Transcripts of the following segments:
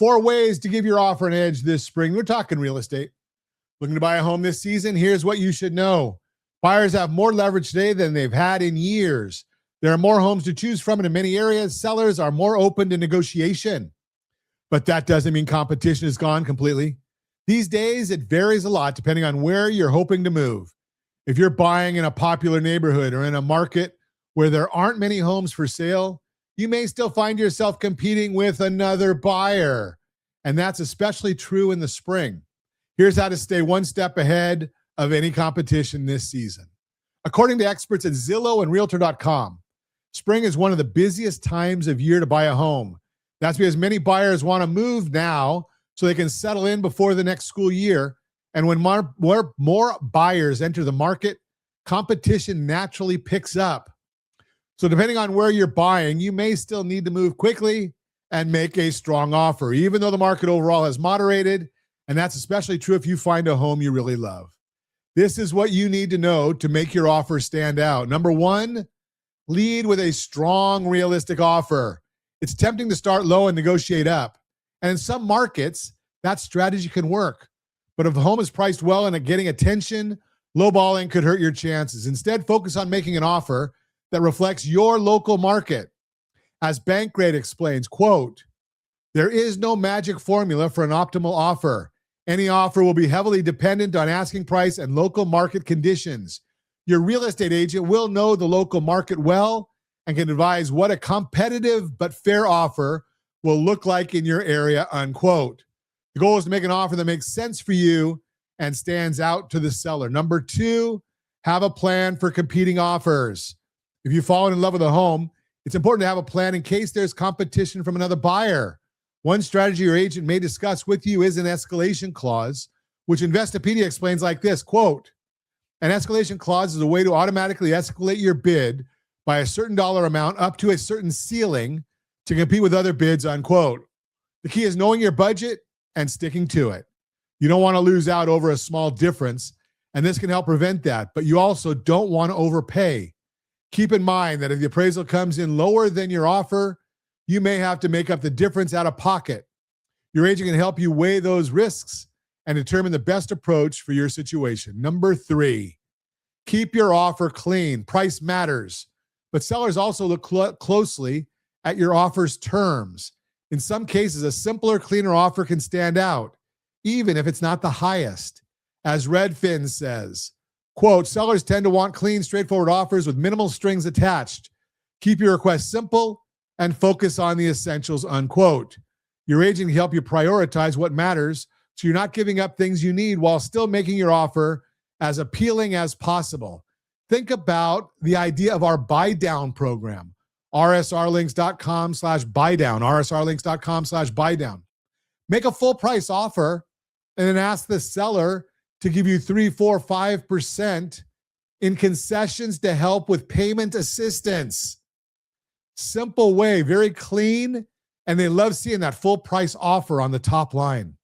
4 ways to give your offer an edge this spring. We're talking real estate. Looking to buy a home this season? Here's what you should know. Buyers have more leverage today than they've had in years. There are more homes to choose from, and in many areas, sellers are more open to negotiation. But that doesn't mean competition is gone completely. These days, it varies a lot depending on where you're hoping to move. If you're buying in a popular neighborhood or in a market where there aren't many homes for sale, you may still find yourself competing with another buyer. And that's especially true in the spring. Here's how to stay one step ahead of any competition this season. According to experts at Zillow and Realtor.com, spring is one of the busiest times of year to buy a home. That's because many buyers want to move now so they can settle in before the next school year. And when more buyers enter the market, competition naturally picks up. So depending on where you're buying, you may still need to move quickly and make a strong offer, even though the market overall has moderated. And that's especially true if you find a home you really love. This is what you need to know to make your offer stand out. Number 1, lead with a strong, realistic offer. It's tempting to start low and negotiate up. And in some markets, that strategy can work. But if the home is priced well and getting attention, lowballing could hurt your chances. Instead, focus on making an offer that reflects your local market. As Bankrate explains, quote, "There is no magic formula for an optimal offer. Any offer will be heavily dependent on asking price and local market conditions. Your real estate agent will know the local market well and can advise what a competitive but fair offer will look like in your area," unquote. The goal is to make an offer that makes sense for you and stands out to the seller. Number 2, have a plan for competing offers. If you've fallen in love with a home, it's important to have a plan in case there's competition from another buyer. One strategy your agent may discuss with you is an escalation clause, which Investopedia explains like this, quote, "An escalation clause is a way to automatically escalate your bid by a certain dollar amount up to a certain ceiling to compete with other bids," unquote. The key is knowing your budget and sticking to it. You don't want to lose out over a small difference, and this can help prevent that, but you also don't want to overpay. Keep in mind that if the appraisal comes in lower than your offer, you may have to make up the difference out of pocket. Your agent can help you weigh those risks and determine the best approach for your situation. Number 3, keep your offer clean. Price matters, but sellers also look closely at your offer's terms. In some cases, a simpler, cleaner offer can stand out, even if it's not the highest. As Redfin says, quote, "Sellers tend to want clean, straightforward offers with minimal strings attached. Keep your request simple and focus on the essentials," unquote. Your agent can help you prioritize what matters so you're not giving up things you need while still making your offer as appealing as possible. Think about the idea of our buy down program, rsrlinks.com/buydown, rsrlinks.com/buydown. Make a full price offer and then ask the seller to give you 3, 4, 5% in concessions to help with payment assistance. Simple way, very clean, and they love seeing that full price offer on the top line.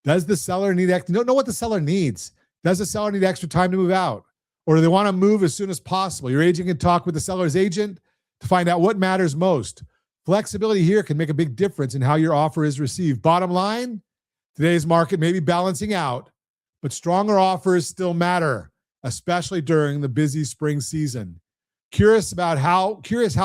Does the seller need know what the seller needs? Does the seller need extra time to move out? Or do they want to move as soon as possible? Your agent can talk with the seller's agent to find out what matters most. Flexibility here can make a big difference in how your offer is received. Bottom line, today's market may be balancing out, but stronger offers still matter, especially during the busy spring season. Curious how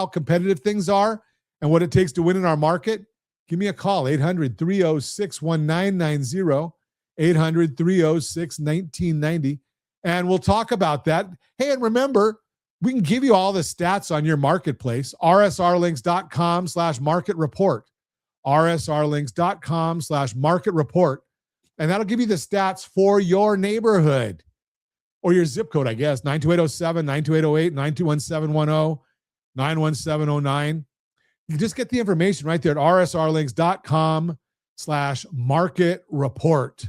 competitive things are and what it takes to win in our market? Give me a call, 800-306-1990, 800-306-1990, and we'll talk about that. Hey, and remember, we can give you all the stats on your marketplace, rsrlinks.com/market report, rsrlinks.com/market report, and that'll give you the stats for your neighborhood. Or your zip code, I guess, 92807, 92808, 921-710, 91709. You just get the information right there at rsrlinks.com/market report.